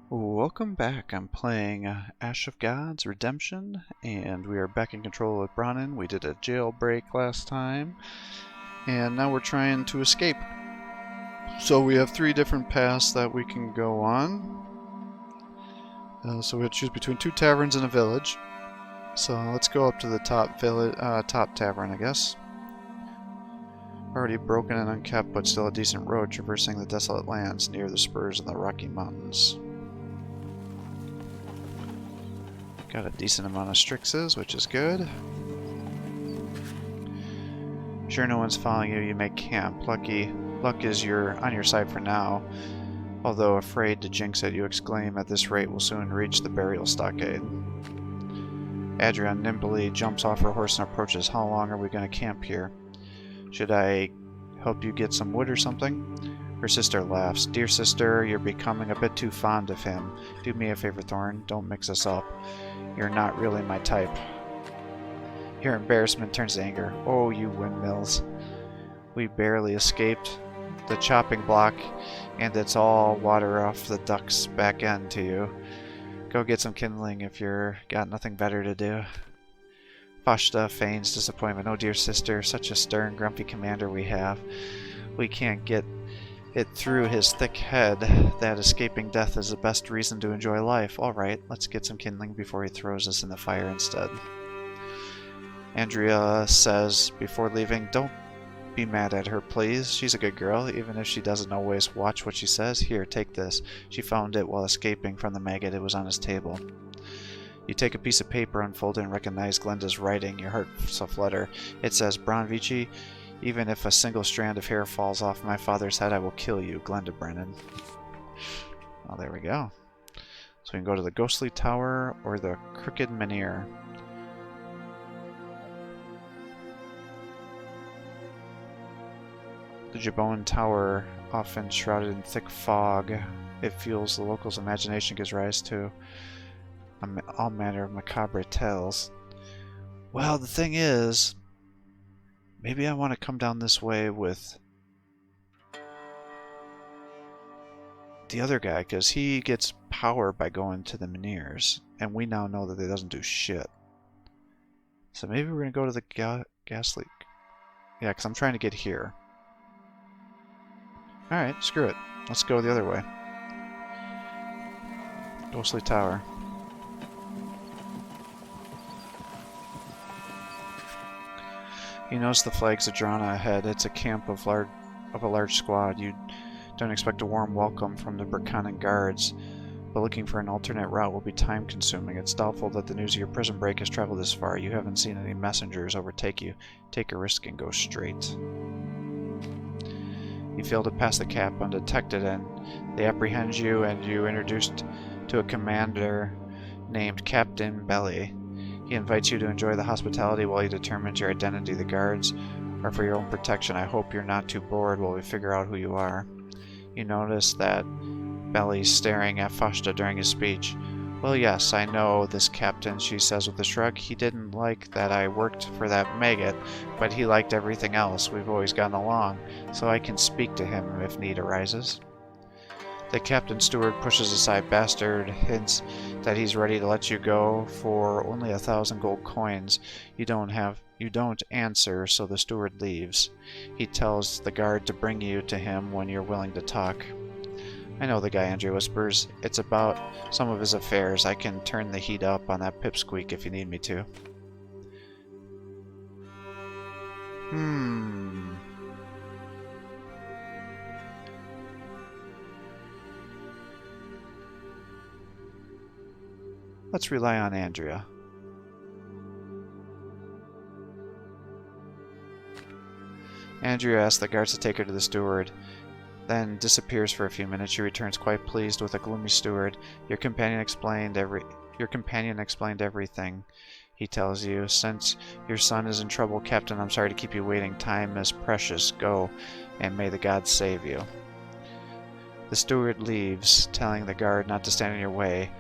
Welcome back. I'm playing Ash of Gods Redemption, and we are back in control with Brannin. We did a jailbreak last time, and now we're trying to escape. So we have three different paths that we can go on. So we have to choose between two taverns and a village. So let's go up to the top tavern, I guess. Already broken and unkept, but still a decent road traversing the desolate lands near the spurs of the Rocky Mountains. Got a decent amount of Strixes, which is good. Sure no one's following you, you make camp. Luck is on your side for now. Although afraid to jinx it, you exclaim, at this rate we'll soon reach the burial stockade. Adrian nimbly jumps off her horse and approaches. How long are we going to camp here? Should I help you get some wood or something? Her sister laughs. Dear sister, you're becoming a bit too fond of him. Do me a favor, Thorn. Don't mix us up. You're not really my type. Your embarrassment turns to anger. Oh, you windmills. We barely escaped the chopping block, and it's all water off the duck's back end to you. Go get some kindling if you're got nothing better to do. Fashta feigns disappointment. Oh, dear sister, such a stern, grumpy commander we have. We can't get it through his thick head that escaping death is the best reason to enjoy life. Alright, let's get some kindling before he throws us in the fire instead. Andrea says before leaving, don't be mad at her, please. She's a good girl, even if she doesn't always watch what she says. Here, take this. She found it while escaping from the maggot. It was on his table. You take a piece of paper, unfold it, and recognize Glenda's writing. Your heart's aflutter. It says, Branvici, even if a single strand of hair falls off my father's head, I will kill you, Glenda Brennan. Oh, there we go. So we can go to the Ghostly Tower or the Crooked Menhir. The Jabon Tower, often shrouded in thick fog, it fuels the locals' imagination, gives rise to all manner of macabre tales. Well, the thing is, maybe I want to come down this way with the other guy, because he gets power by going to the Menhirs, and we now know that he doesn't do shit. So maybe we're going to go to the gas leak. Yeah, because I'm trying to get here. Alright, screw it. Let's go the other way. Ghostly Tower. You notice the flags are drawn ahead. It's a camp of a large squad. You don't expect a warm welcome from the Burkanan guards, but looking for an alternate route will be time-consuming. It's doubtful that the news of your prison break has traveled this far. You haven't seen any messengers overtake you. Take a risk and go straight. You fail to pass the cap undetected, and they apprehend you, and you're introduced to a commander named Captain Belly. He invites you to enjoy the hospitality while he determines your identity. The guards are for your own protection. I hope you're not too bored while we figure out who you are. You notice that Belly's staring at Fashta during his speech. Well, yes, I know this captain, she says with a shrug. He didn't like that I worked for that maggot, but he liked everything else. We've always gotten along, so I can speak to him if need arises. The captain steward pushes aside Bastard, hints that he's ready to let you go for only 1,000 gold coins. You don't answer, so the steward leaves. He tells the guard to bring you to him when you're willing to talk. I know the guy, Andrew whispers. It's about some of his affairs. I can turn the heat up on that pipsqueak if you need me to. Let's rely on Andrea. Andrea asks the guards to take her to the steward, then disappears for a few minutes. She returns quite pleased with a gloomy steward. Your companion explained everything. He tells you, since your son is in trouble, Captain, I'm sorry to keep you waiting. Time is precious. Go, and may the gods save you. The steward leaves, telling the guard not to stand in your way.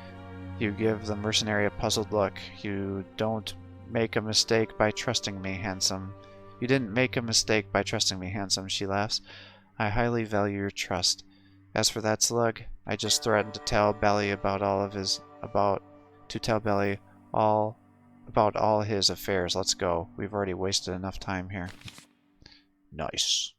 You give the mercenary a puzzled look. You don't make a mistake by trusting me, handsome. You didn't make a mistake by trusting me, handsome, she laughs. I highly value your trust. As for that slug, I just threatened to tell Belly about all his affairs. Let's go. We've already wasted enough time here. Nice.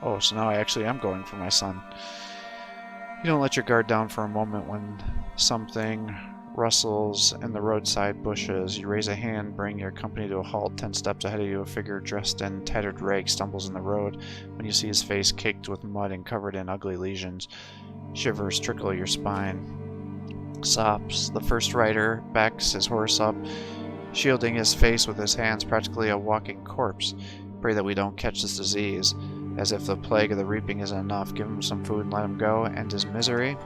Oh, so now I actually am going for my son. You don't let your guard down for a moment when something rustles in the roadside bushes. You raise a hand, bring your company to a halt. 10 steps ahead of you, a figure dressed in tattered rags stumbles in the road. When you see his face caked with mud and covered in ugly lesions, shivers trickle your spine. Sops. The first rider backs his horse up, shielding his face with his hands, practically a walking corpse. Pray that we don't catch this disease. As if the plague of the reaping isn't enough, give him some food and let him go, end his misery.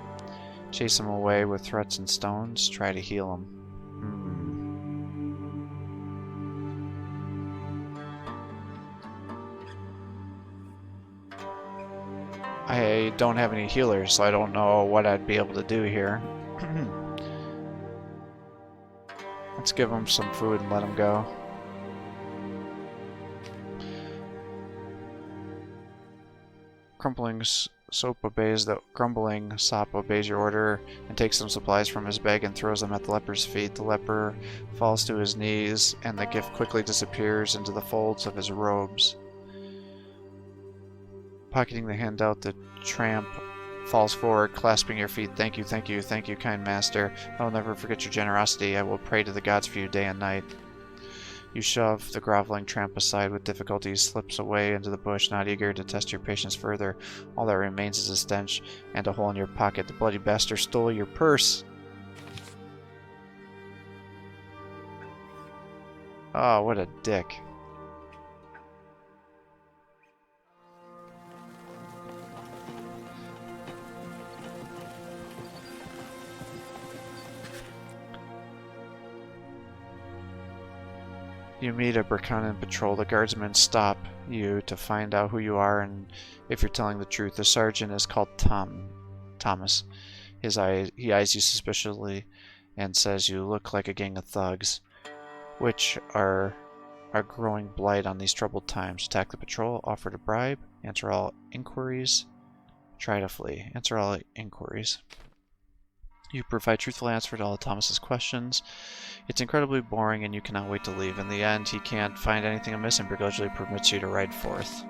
Chase him away with threats and stones, try to heal him. I don't have any healers, so I don't know what I'd be able to do here. Let's give him some food and let him go. Grumbling sop obeys your order and takes some supplies from his bag and throws them at the leper's feet. The leper falls to his knees, and the gift quickly disappears into the folds of his robes. Pocketing the handout, the tramp falls forward, clasping your feet. Thank you, thank you, thank you, kind master. I will never forget your generosity. I will pray to the gods for you day and night. You shove the groveling tramp aside with difficulty, slips away into the bush, not eager to test your patience further. All that remains is a stench and a hole in your pocket. The bloody bastard stole your purse. Oh, what a dick. You meet a Burkhannan patrol. The guardsmen stop you to find out who you are and if you're telling the truth. The sergeant is called Thomas. He eyes you suspiciously and says you look like a gang of thugs, which are growing blight on these troubled times. Attack the patrol, offer to bribe, answer all inquiries, try to flee. Answer all inquiries. You provide truthful answers to all of Thomas's questions. It's incredibly boring and you cannot wait to leave. In the end, he can't find anything amiss and begrudgingly permits you to ride forth.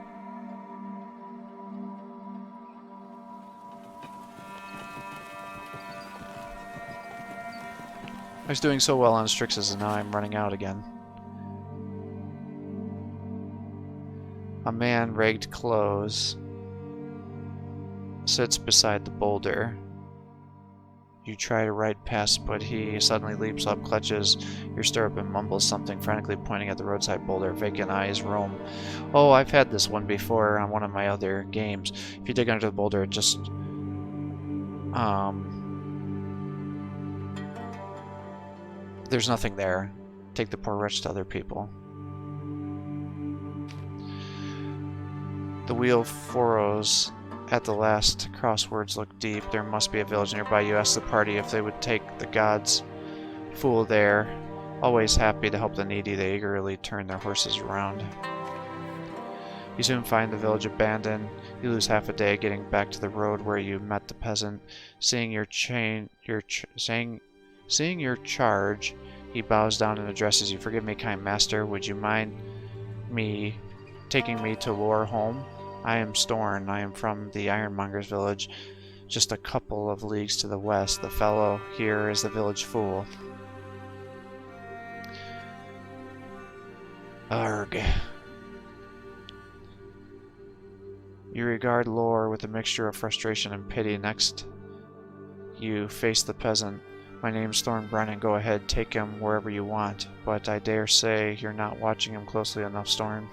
I was doing so well on Strixes and now I'm running out again. A man, ragged clothes, sits beside the boulder. You try to ride past, but he suddenly leaps up, clutches your stirrup, and mumbles something, frantically pointing at the roadside boulder. Vacant eyes roam. Oh, I've had this one before on one of my other games. If you dig under the boulder, it just... there's nothing there. Take the poor wretch to other people. The wheel furrows at the last crosswords look deep. There must be a village nearby. You ask the party if they would take the gods' fool there. Always happy to help the needy, they eagerly turn their horses around. You soon find the village abandoned. You lose half a day getting back to the road where you met the peasant. Seeing your charge, he bows down and addresses you. Forgive me, kind master. Would you mind taking me to Lore home? I am Storn. I am from the Ironmonger's village, just a couple of leagues to the west. The fellow here is the village fool. Arg. You regard Lore with a mixture of frustration and pity. Next, you face the peasant. My name's Thornbrennan. Go ahead, take him wherever you want, but I dare say you're not watching him closely enough, Storn.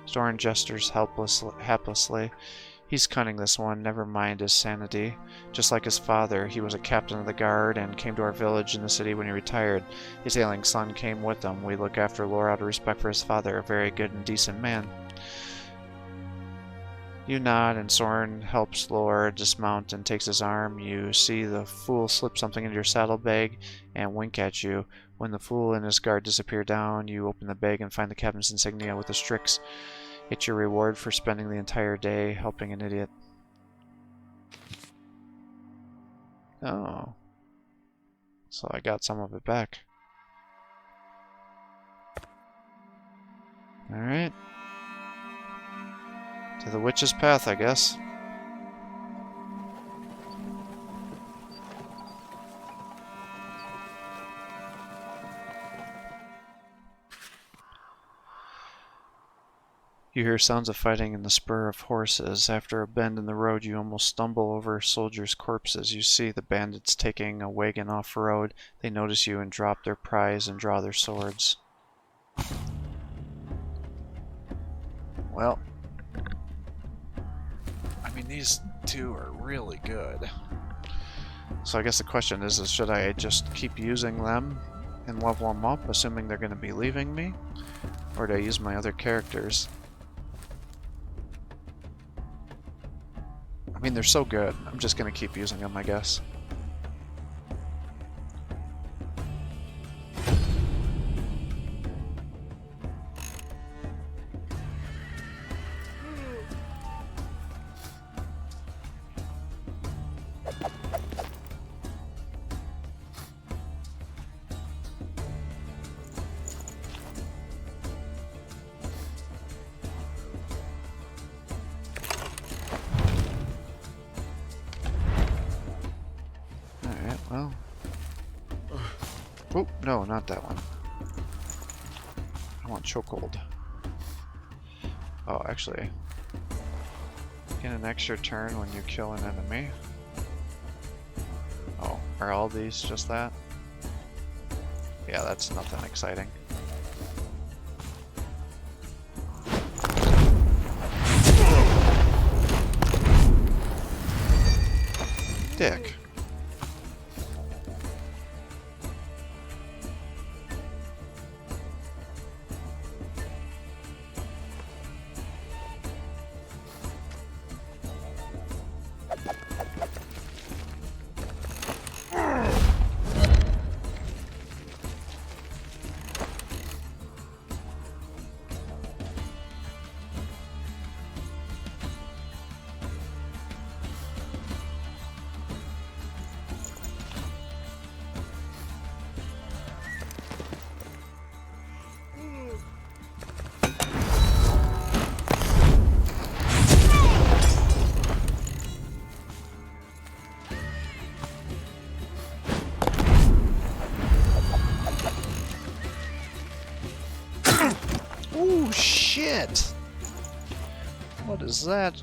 Storn gestures haplessly. He's cunning, this one. Never mind his sanity. Just like his father, he was a captain of the guard and came to our village in the city when he retired. His ailing son came with him. We look after Lore out of respect for his father, a very good and decent man. You nod, and Soren helps Lore dismount and takes his arm. You see the fool slip something into your saddlebag and wink at you. When the fool and his guard disappear down, you open the bag and find the captain's insignia with the Strix. It's your reward for spending the entire day helping an idiot. Oh. So I got some of it back. Alright. To the witch's path, I guess. You hear sounds of fighting in the spur of horses. After a bend in the road, you almost stumble over soldiers' corpses. You see the bandits taking a wagon off-road. They notice you and drop their prize and draw their swords. Well, I mean, these two are really good. So I guess the question is should I just keep using them and level them up, assuming they're going to be leaving me? Or do I use my other characters? I mean, they're so good. I'm just going to keep using them, I guess. Well. Oh, no, not that one. I want chokehold. Oh, actually. Get an extra turn when you kill an enemy. Oh, are all these just that? Yeah, that's nothing exciting. Dick. Oh shit! What is that?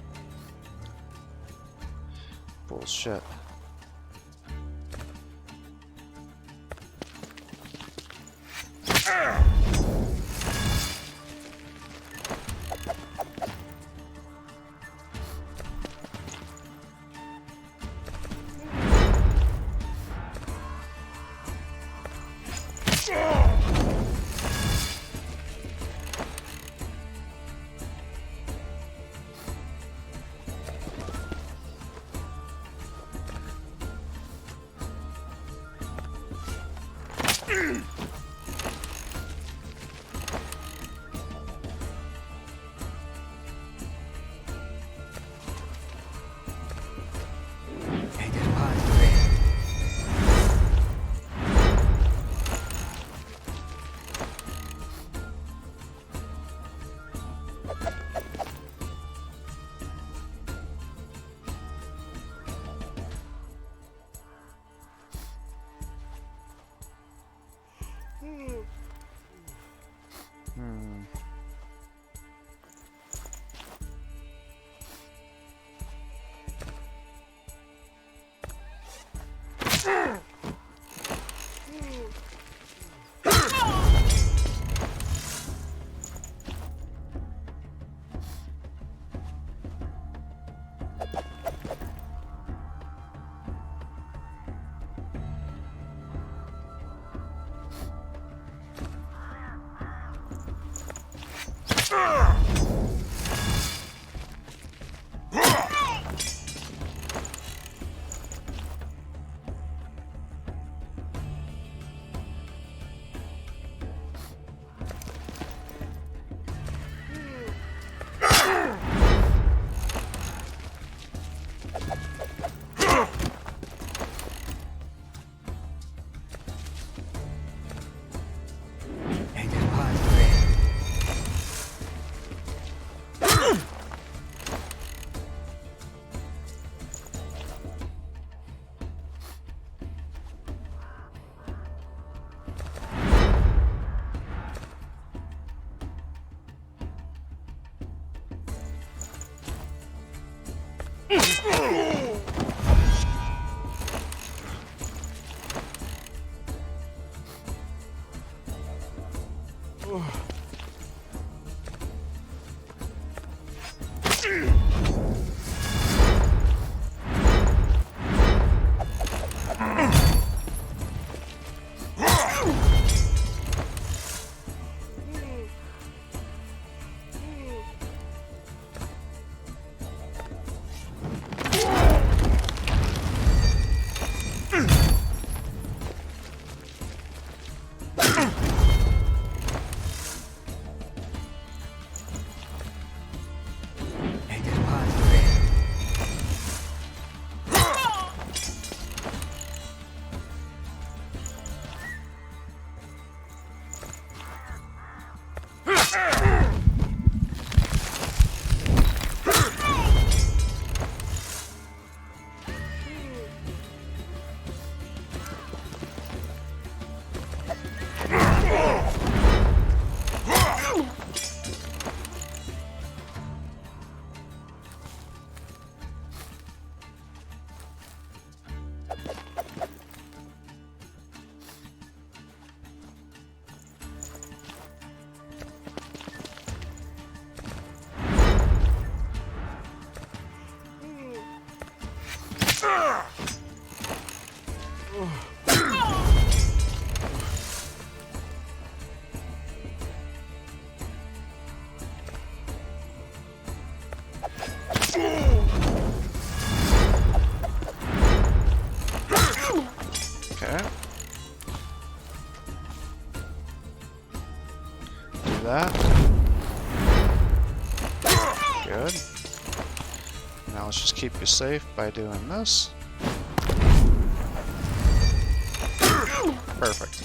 Bullshit. Okay. Do that. Good. Now let's just keep you safe by doing this. Perfect.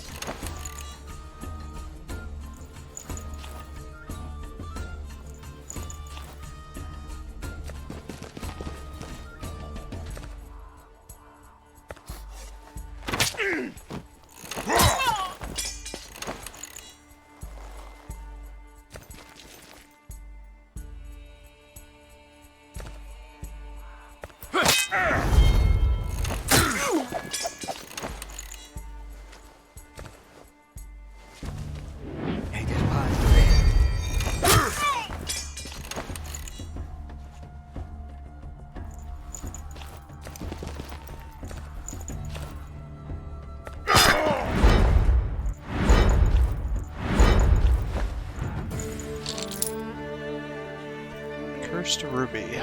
Cursed Ruby.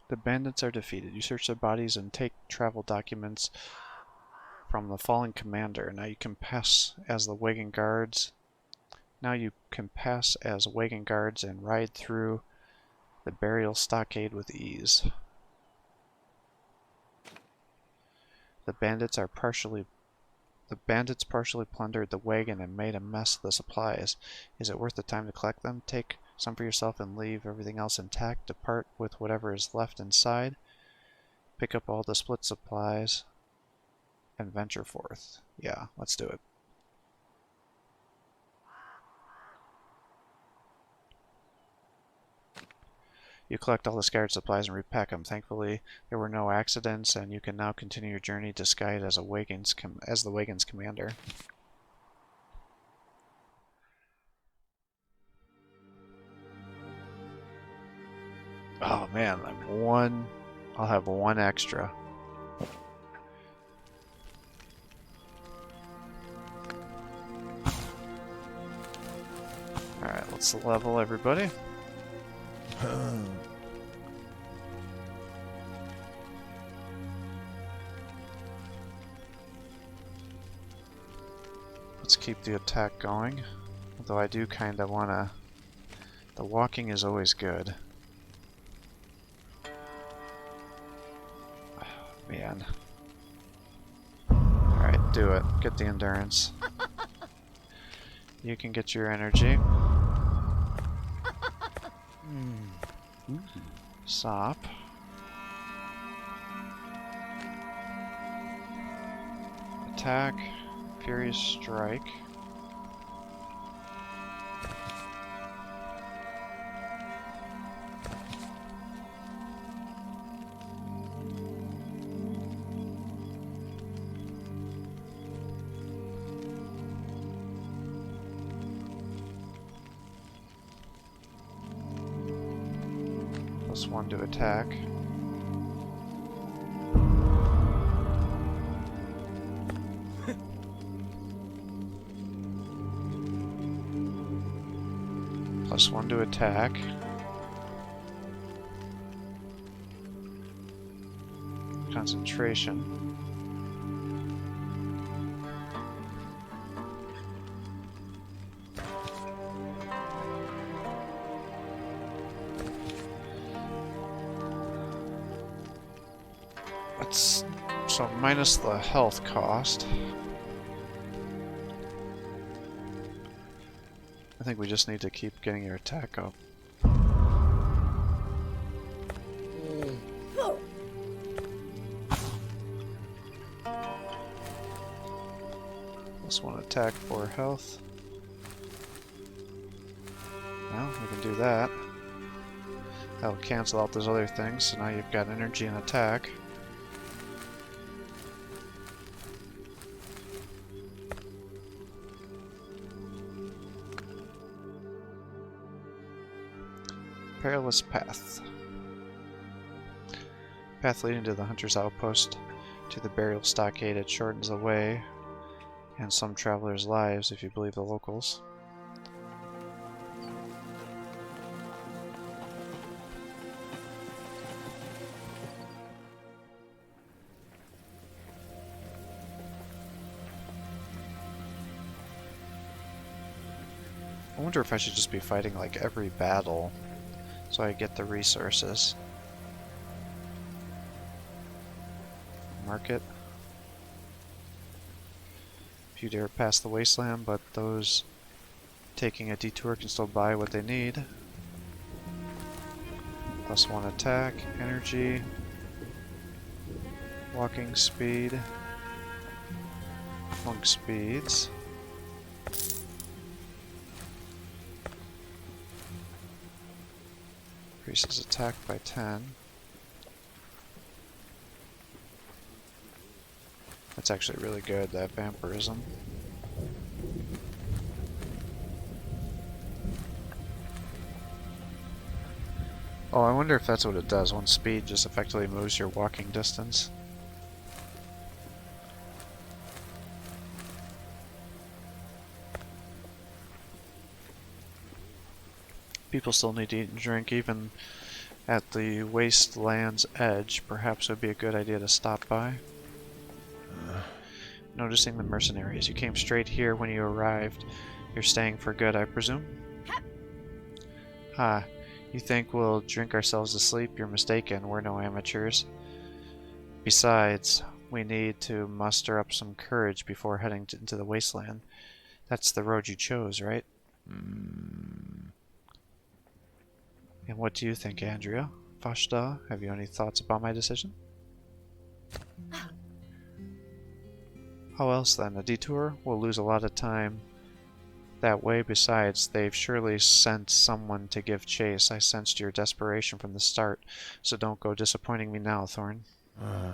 The bandits are defeated. You search their bodies and take travel documents from the fallen commander. Now you can pass as the wagon guards. And ride through the burial stockade with ease. The bandits partially plundered the wagon and made a mess of the supplies. Is it worth the time to collect them? Take some for yourself and leave everything else intact. Depart with whatever is left inside. Pick up all the split supplies and venture forth. Yeah, let's do it. You collect all the scattered supplies and repack them. Thankfully, there were no accidents, and you can now continue your journey disguised as the wagon's commander. Oh man, I'll have one extra. Alright, let's level everybody. Let's keep the attack going. Although I do kind of want to... The walking is always good. Man. Alright, do it. Get the endurance. You can get your energy. Sop. Attack. Furious Strike. +1 to attack. +1 to attack. Concentration. That's so minus the health cost. I think we just need to keep getting your attack up. +1 attack for health. Well, we can do that. That'll cancel out those other things, so now you've got energy and attack. Perilous path. Path leading to the hunter's outpost to the burial stockade. It shortens the way and some travelers' lives, if you believe the locals. I wonder if I should just be fighting like every battle so I get the resources. Market. If you dare pass the wasteland, but those taking a detour can still buy what they need. +1 attack, energy, walking speed, monk speeds. Increases attack by 10. That's actually really good, that vampirism. Oh, I wonder if that's what it does. One speed just effectively moves your walking distance. People still need to eat and drink, even at the wasteland's edge. Perhaps it would be a good idea to stop by. Noticing the mercenaries. You came straight here when you arrived. You're staying for good, I presume? Ha. You think we'll drink ourselves to sleep? You're mistaken. We're no amateurs. Besides, we need to muster up some courage before heading into the wasteland. That's the road you chose, right? And what do you think, Andrea? Fashta, have you any thoughts about my decision? How else then? A detour? We'll lose a lot of time that way. Besides, they've surely sent someone to give chase. I sensed your desperation from the start, so don't go disappointing me now, Thorn. I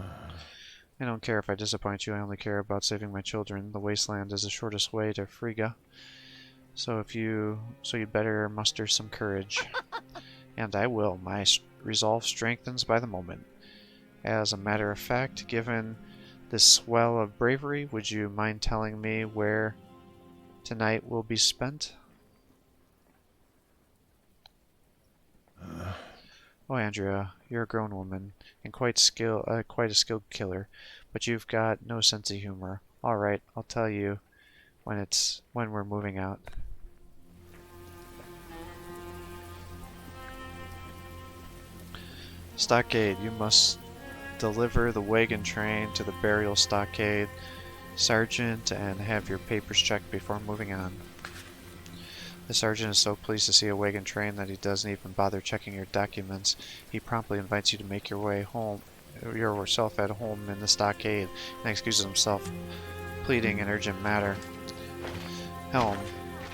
don't care if I disappoint you. I only care about saving my children. The wasteland is the shortest way to Frigga, so you better muster some courage. And I will. My resolve strengthens by the moment. As a matter of fact, given this swell of bravery, would you mind telling me where tonight will be spent? Oh, Andrea, you're a grown woman and quite a skilled killer, but you've got no sense of humor. All right, I'll tell you when we're moving out. Stockade, you must deliver the wagon train to the burial stockade, sergeant, and have your papers checked before moving on. The sergeant is so pleased to see a wagon train that he doesn't even bother checking your documents. He promptly invites you to make your way home, yourself at home in the stockade, and excuses himself, pleading an urgent matter. Helm.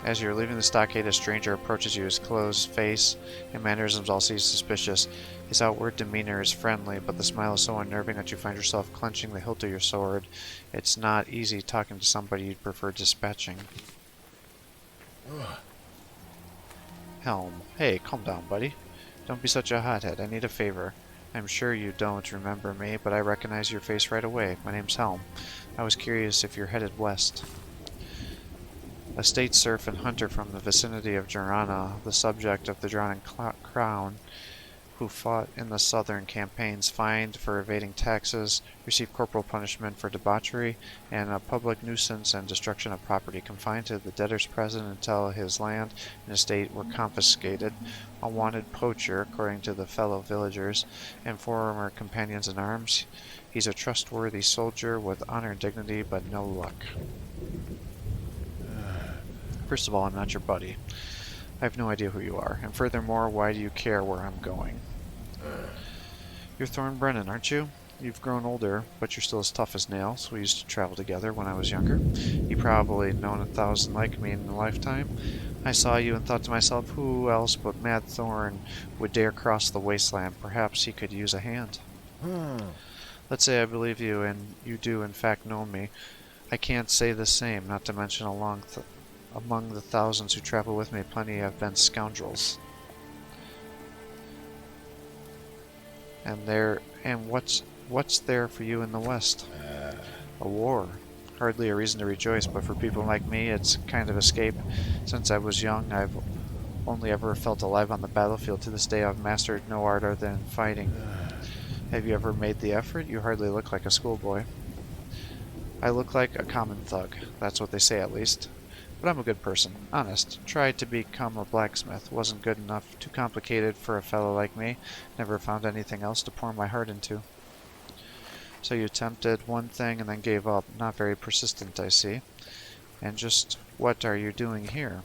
As you're leaving the stockade, a stranger approaches you. His clothes, face, and mannerisms all seem suspicious. His outward demeanor is friendly, but the smile is so unnerving that you find yourself clenching the hilt of your sword. It's not easy talking to somebody you'd prefer dispatching. Helm. Hey, calm down, buddy. Don't be such a hothead. I need a favor. I'm sure you don't remember me, but I recognize your face right away. My name's Helm. I was curious if you're headed west. A state serf and hunter from the vicinity of Jorana, the subject of the Drowning Crown, who fought in the southern campaigns, fined for evading taxes, received corporal punishment for debauchery, and a public nuisance and destruction of property, confined to the debtor's prison until his land and estate were confiscated. A wanted poacher, according to the fellow villagers and former companions in arms. He's a trustworthy soldier with honor and dignity, but no luck. First of all, I'm not your buddy. I have no idea who you are, and furthermore, why do you care where I'm going? You're Thorn Brennan, aren't you? You've grown older, but you're still as tough as nails. We used to travel together when I was younger. You probably known 1,000 like me in a lifetime. I saw you and thought to myself, who else but Mad Thorn would dare cross the wasteland? Perhaps he could use a hand. Let's say I believe you, and you do in fact know me. I can't say the same, not to mention among the thousands who travel with me, plenty have been scoundrels. And what's there for you in the West? A war. Hardly a reason to rejoice, but for people like me, it's kind of escape. Since I was young, I've only ever felt alive on the battlefield. To this day, I've mastered no art other than fighting. Have you ever made the effort? You hardly look like a schoolboy. I look like a common thug. That's what they say, at least. But I'm a good person, honest. Tried to become a blacksmith. Wasn't good enough. Too complicated for a fellow like me. Never found anything else to pour my heart into. So you attempted one thing and then gave up. Not very persistent, I see. And just what are you doing here?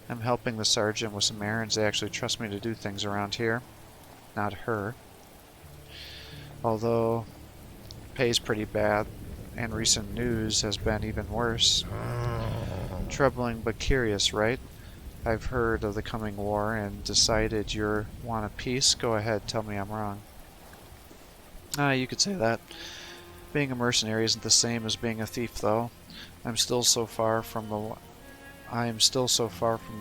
I'm helping the sergeant with some errands. They actually trust me to do things around here. Not her. Although, pay's pretty bad, and recent news has been even worse. Troubling but curious, right? I've heard of the coming war and decided you want a peace. Go ahead, tell me I'm wrong. You could say that. Being a mercenary isn't the same as being a thief, though. I'm still so far from the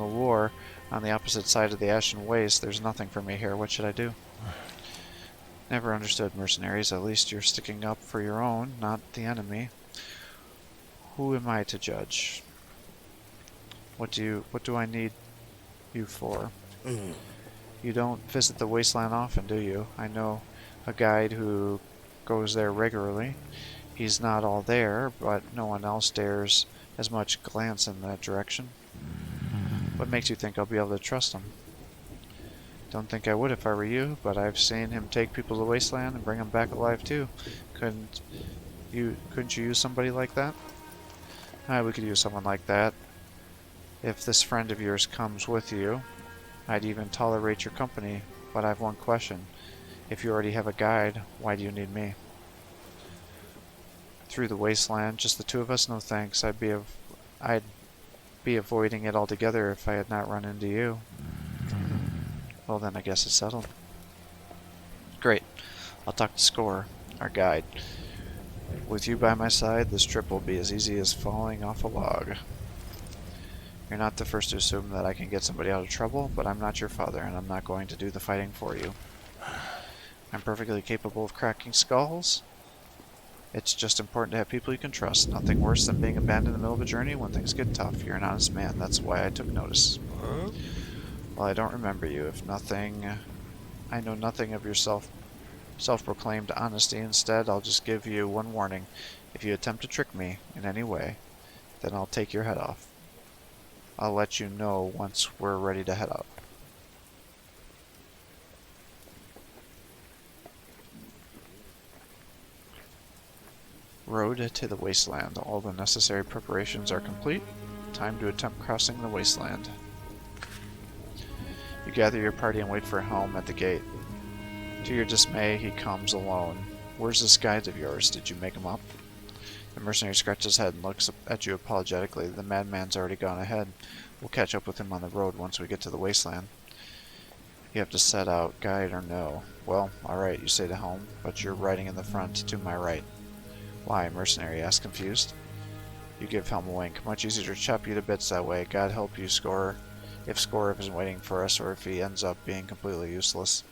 war, on the opposite side of the Ashen Waste. There's nothing for me here. What should I do? Never understood mercenaries. At least you're sticking up for your own, not the enemy. Who am I to judge? What do I need you for? You don't visit the wasteland often, do you? I know a guide who goes there regularly. He's not all there, but no one else dares as much glance in that direction. What makes you think I'll be able to trust him? Don't think I would if I were you, but I've seen him take people to the wasteland and bring them back alive too. Couldn't you use somebody like that? We could use someone like that. If this friend of yours comes with you, I'd even tolerate your company, but I've one question. If you already have a guide, why do you need me? Through the wasteland, just the two of us? No thanks. I'd be avoiding it altogether if I had not run into you. Well then, I guess it's settled. Great. I'll talk to Score, our guide. With you by my side, this trip will be as easy as falling off a log. You're not the first to assume that I can get somebody out of trouble, but I'm not your father, and I'm not going to do the fighting for you. I'm perfectly capable of cracking skulls. It's just important to have people you can trust. Nothing worse than being abandoned in the middle of a journey when things get tough. You're an honest man. That's why I took notice. Well, I don't remember you. If nothing, I know nothing of your self-proclaimed honesty. Instead, I'll just give you one warning. If you attempt to trick me in any way, then I'll take your head off. I'll let you know once we're ready to head out. Road to the wasteland. All the necessary preparations are complete. Time to attempt crossing the wasteland. You gather your party and wait for Helm at the gate. To your dismay, he comes alone. Where's this guide of yours? Did you make him up? The mercenary scratches his head and looks at you apologetically. The madman's already gone ahead. We'll catch up with him on the road once we get to the wasteland. You have to set out, guide or no. Well, alright, you say to Helm, but you're riding in the front, to my right. Why, mercenary asks, confused. You give Helm a wink. Much easier to chop you to bits that way. God help you, Scorer. if Scorp isn't waiting for us or if he ends up being completely useless.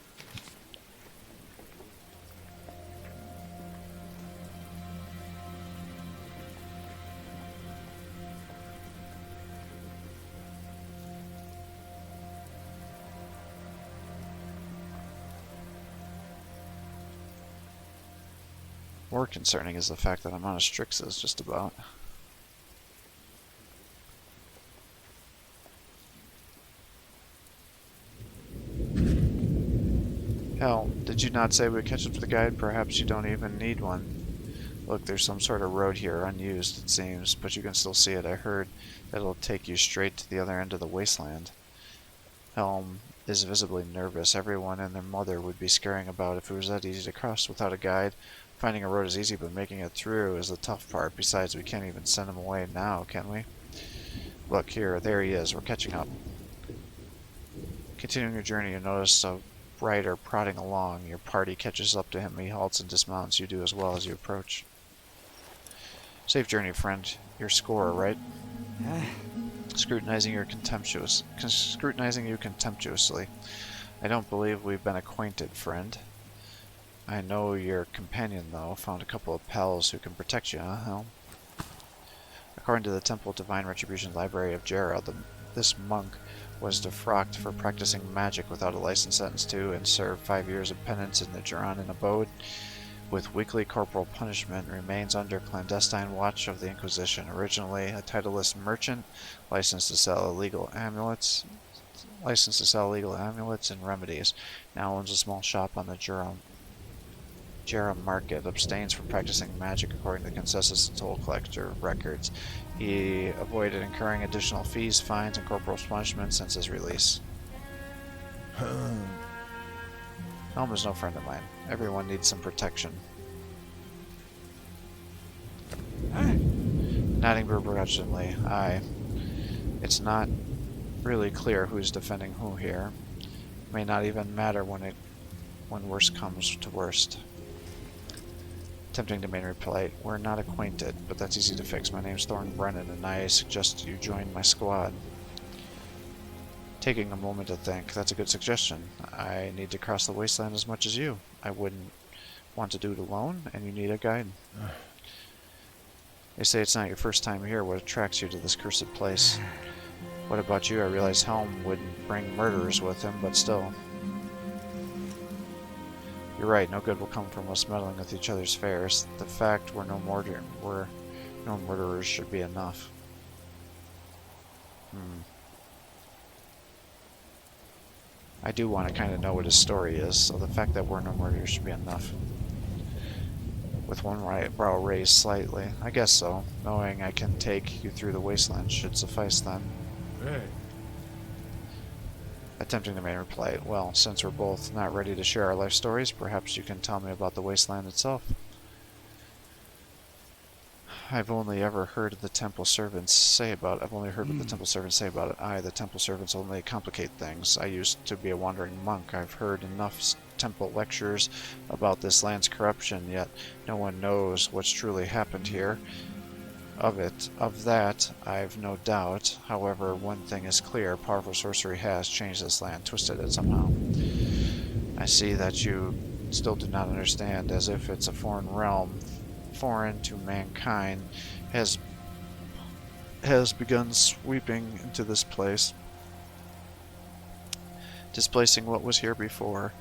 More concerning is the fact that I'm on a Strix's just about. Hell, did you not say we'd catch up to the guide? Perhaps you don't even need one. Look, there's some sort of road here, unused it seems, but you can still see it. I heard that it'll take you straight to the other end of the wasteland. Helm is visibly nervous. Everyone and their mother would be scaring about if it was that easy to cross without a guide. Finding a road is easy, but making it through is the tough part. Besides, we can't even send him away now, can we? Look, here, there he is. We're catching up. Continuing your journey, you notice a rider prodding along. Your party catches up to him. He halts and dismounts. You do as well as you approach. Safe journey, friend. You're Scorer, right? Scrutinizing you contemptuously. I don't believe we've been acquainted, friend. I know your companion, though. Found a couple of pals who can protect you, huh, Helm? According to the Temple of Divine Retribution Library of Jera, this monk was defrocked for practicing magic without a license, sentenced to, and served 5 years of penance in the Jeranan abode, with weekly corporal punishment, remains under clandestine watch of the Inquisition. Originally a titleless merchant, licensed to sell illegal amulets and remedies, now owns a small shop on the Jera market, abstains from practicing magic according to the consensus toll collector records. He avoided incurring additional fees, fines, and corporal punishment since his release. Helm is no friend of mine. Everyone needs some protection. Nodding begrudgingly, aye. It's not really clear who's defending who here. It may not even matter when worst comes to worst. Attempting to remain polite. We're not acquainted, but that's easy to fix. My name's Thorne Brennan, and I suggest you join my squad. Taking a moment to think, that's a good suggestion. I need to cross the wasteland as much as you. I wouldn't want to do it alone, and you need a guide. They say it's not your first time here. What attracts you to this cursed place? What about you? I realize Helm wouldn't bring murderers with him, but still. You're right, no good will come from us meddling with each other's affairs. The fact we're no murderers should be enough. I do want to kind of know what his story is, so the fact that we're no murderers should be enough. With one brow raised slightly. I guess so. Knowing I can take you through the wasteland should suffice then. Hey. Attempting to remain polite. Well, since we're both not ready to share our life stories, perhaps you can tell me about the wasteland itself. I've only heard the temple servants say about it. Aye, the temple servants only complicate things. I used to be a wandering monk. I've heard enough temple lectures about this land's corruption, yet no one knows what's truly happened here. Of that, I've no doubt. However, one thing is clear. Powerful sorcery has changed this land, twisted it somehow. I see that you still do not understand, as if it's a foreign realm, foreign to mankind, has begun sweeping into this place, displacing what was here before.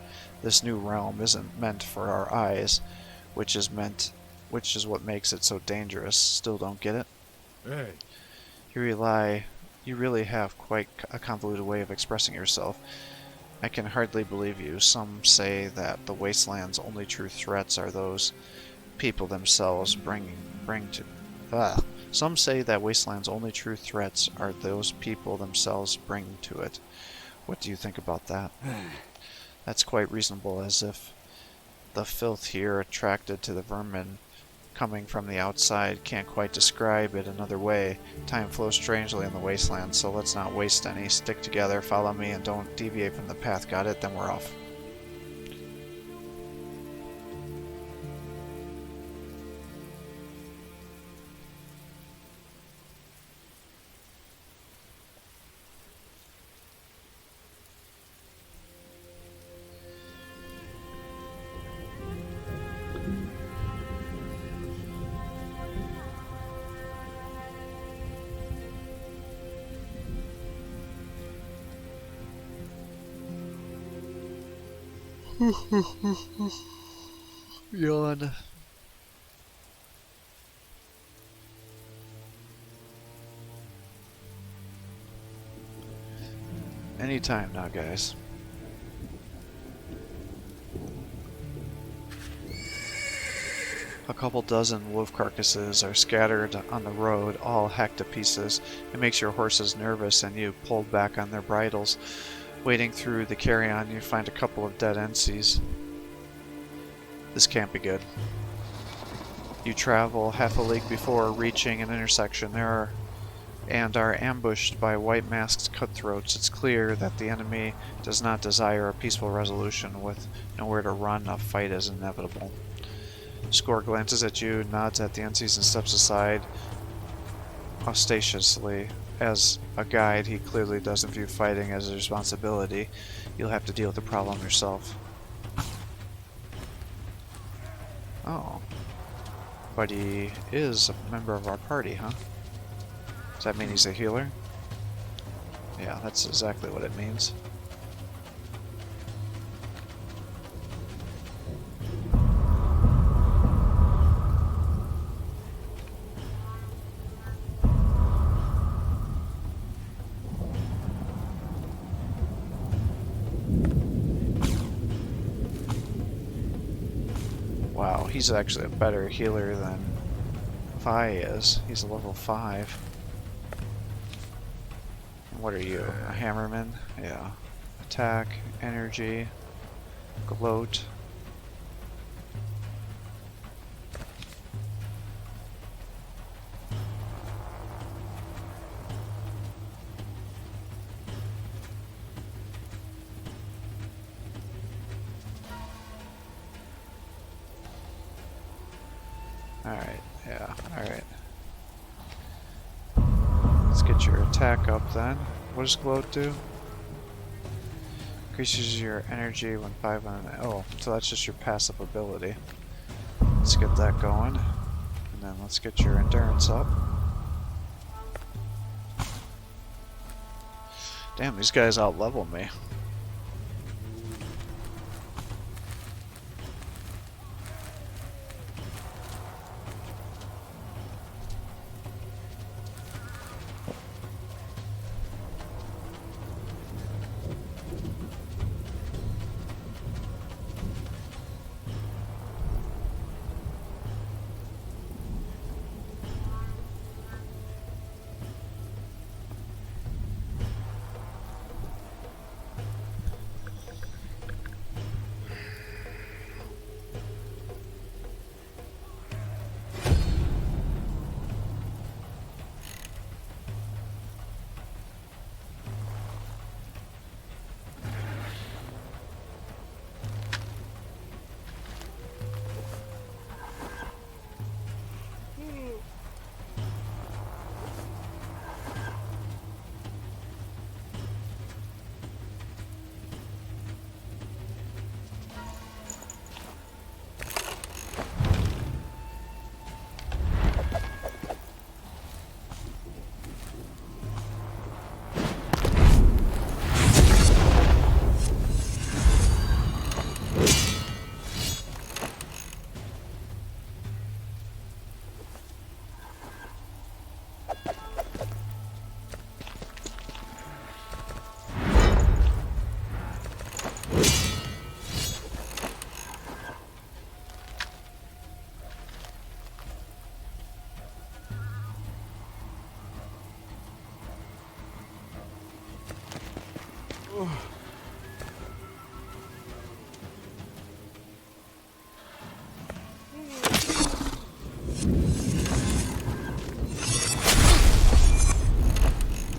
This new realm isn't meant for our eyes, which is what makes it so dangerous. Still don't get it? Hey. You really have quite a convoluted way of expressing yourself. I can hardly believe you. Some say that the wasteland's only true threats are those people themselves Some say that wasteland's only true threats are those people themselves bring to it. What do you think about that? That's quite reasonable, as if the filth here attracted to the vermin coming from the outside can't quite describe it another way. Time flows strangely in the wasteland, so let's not waste any. Stick together, follow me, and don't deviate from the path. Got it? Then we're off. Yawn. Anytime now, guys. A couple dozen wolf carcasses are scattered on the road, all hacked to pieces. It makes your horses nervous and you pull back on their bridles. Wading through the carrion, you find a couple of dead NCs. This can't be good. You travel half a league before reaching an intersection. Are ambushed by white masked cutthroats. It's clear that the enemy does not desire a peaceful resolution. With nowhere to run, a fight is inevitable. Score glances at you, nods at the NCs, and steps aside ostentatiously. As a guide, he clearly doesn't view fighting as a responsibility. You'll have to deal with the problem yourself. Oh. But he is a member of our party, huh? Does that mean he's a healer? Yeah, that's exactly what it means. Wow, he's actually a better healer than Vi is. He's a level 5. What are you? A hammerman? Yeah. Attack, energy, gloat. Alright, yeah, alright. Let's get your attack up then. What does gloat do? Increases your energy when 5 on... Oh, so that's just your passive ability. Let's get that going. And then let's get your endurance up. Damn, these guys out-level me.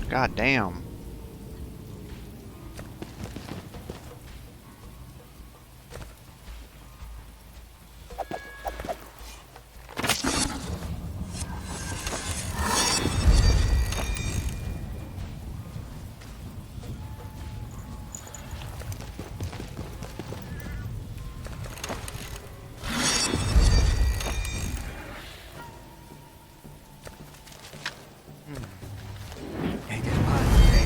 God damn. Ain't it hot today?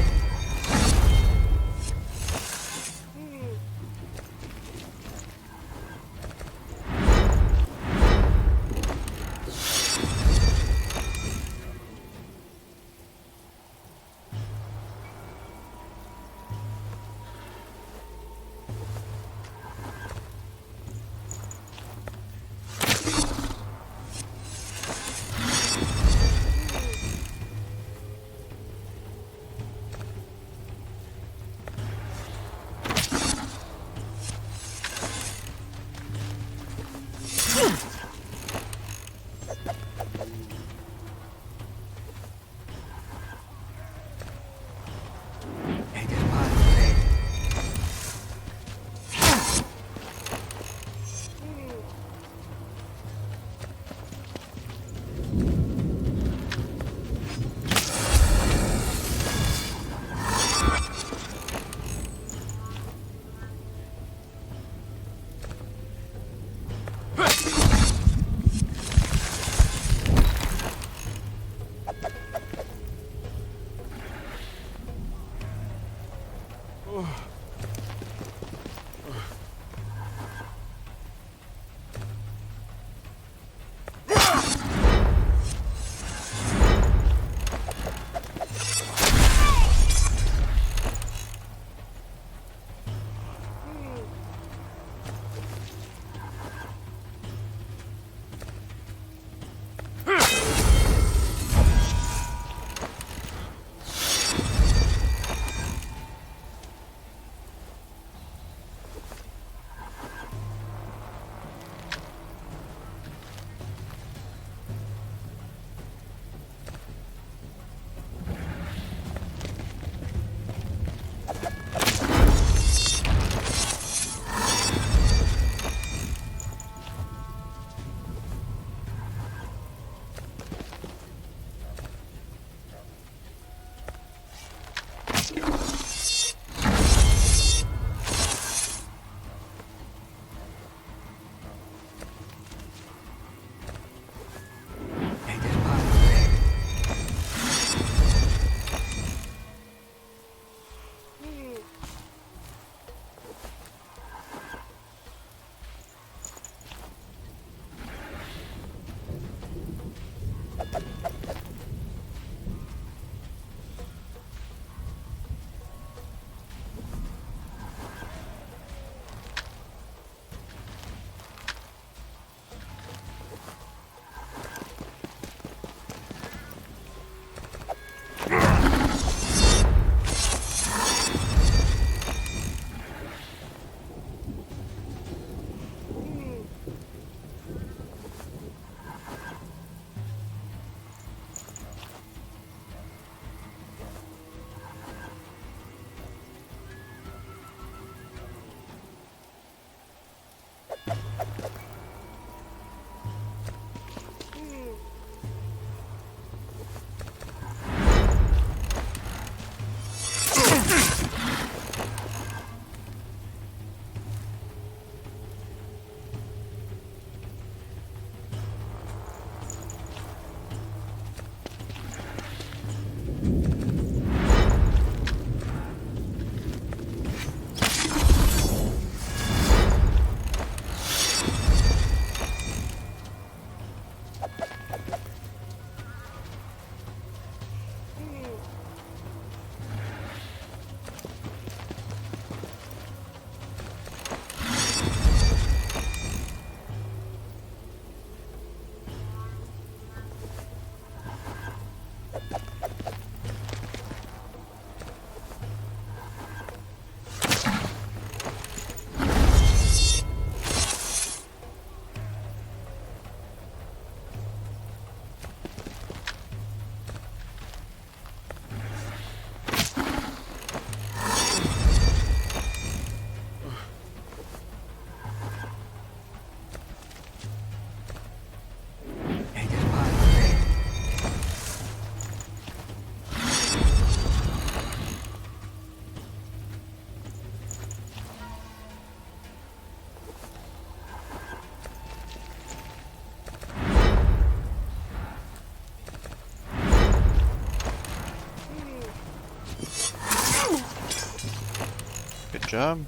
Good job.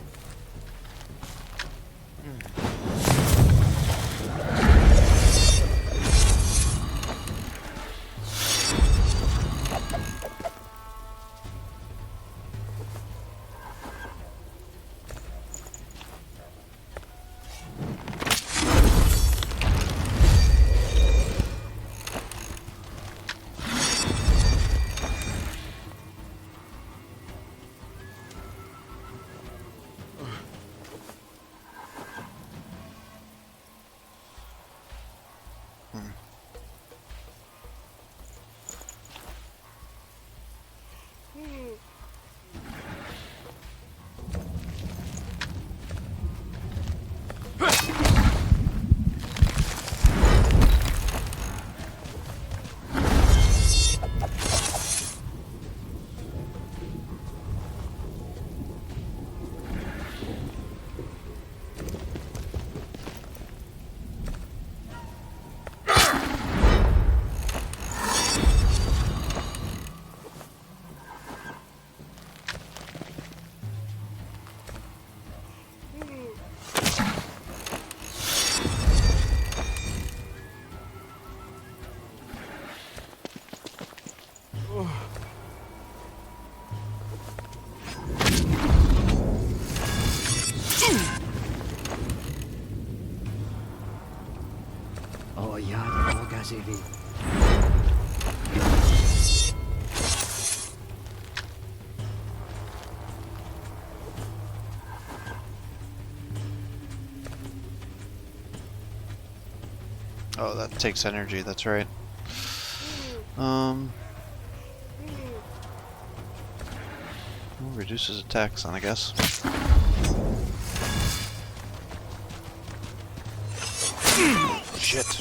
Hmm. Oh ja, Orgasevi. Oh, that takes energy, that's right. Well, reduces attacks on, I guess. Shit.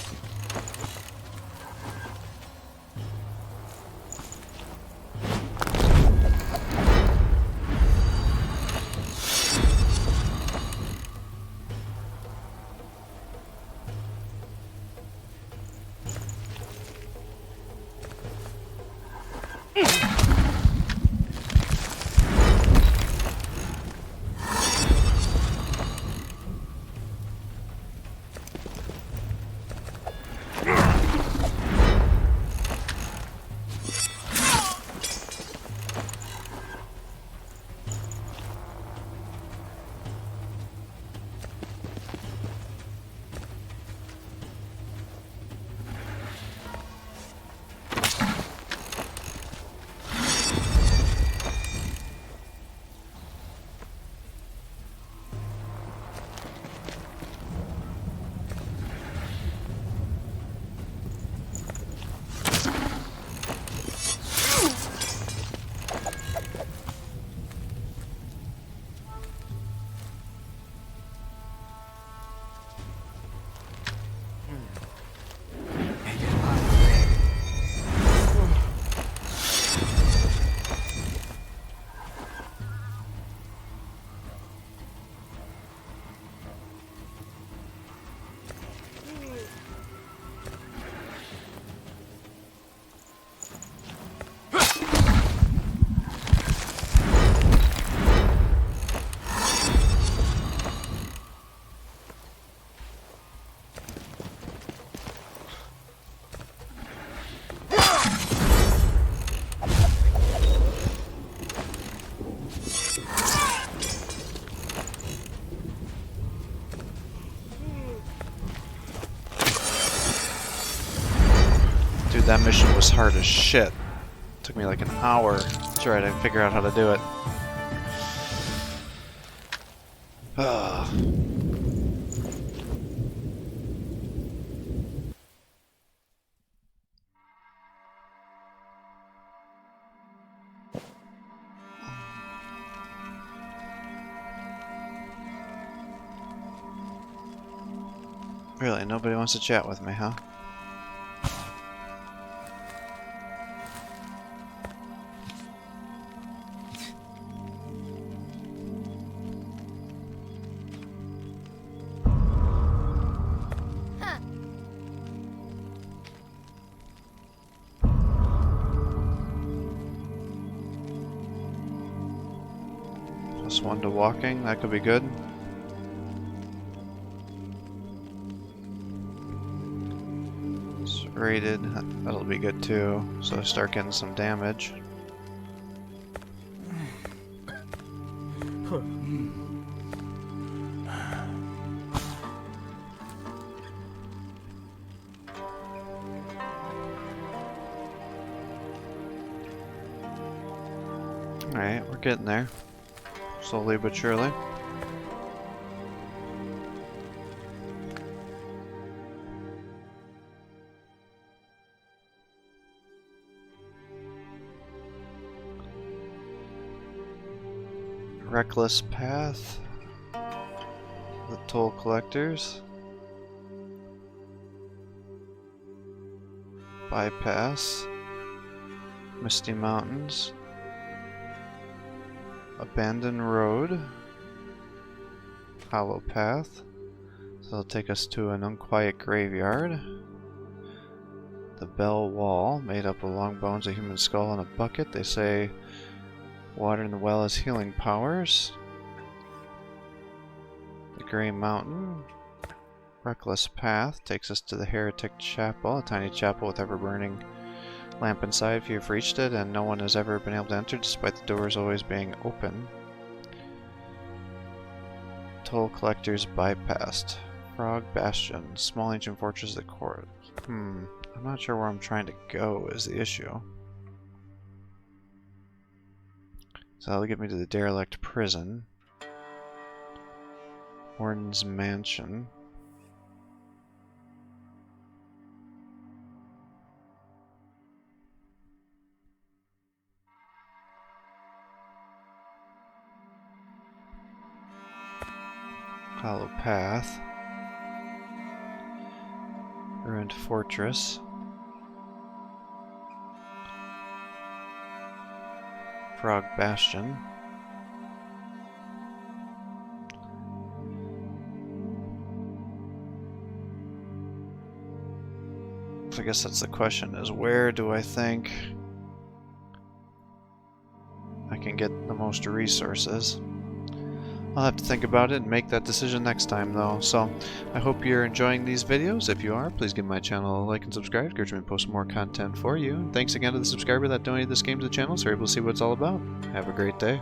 Dude, that mission was hard as shit. Took me like an hour to try to figure out how to do it. Really, nobody wants to chat with me, huh? +1 to walking, that could be good. It's rated, that'll be good too, so I start getting some damage. Alright, we're getting there. Slowly but surely. Reckless Path. The Toll Collectors. Bypass. Misty Mountains. Abandoned Road. Hollow Path. So it'll take us to an unquiet graveyard. The Bell Wall, made up of long bones, a human skull, and a bucket. They say water in the well has healing powers. The Grey Mountain. Reckless Path takes us to the Heretic Chapel, a tiny chapel with ever-burning lamp inside if you've reached it, and no one has ever been able to enter despite the doors always being open. Toll Collectors bypassed. Frog Bastion, small ancient fortress at the court. I'm not sure where I'm trying to go is the issue. So that'll get me to the derelict prison. Warden's Mansion. Hollow Path. Ruined Fortress. Frog Bastion. So I guess that's the question, is where do I think I can get the most resources? I'll have to think about it and make that decision next time though. So I hope you're enjoying these videos. If you are, please give my channel a like and subscribe. It encourages me to post more content for you. And thanks again to the subscriber that donated this game to the channel so you're able to see what it's all about. Have a great day.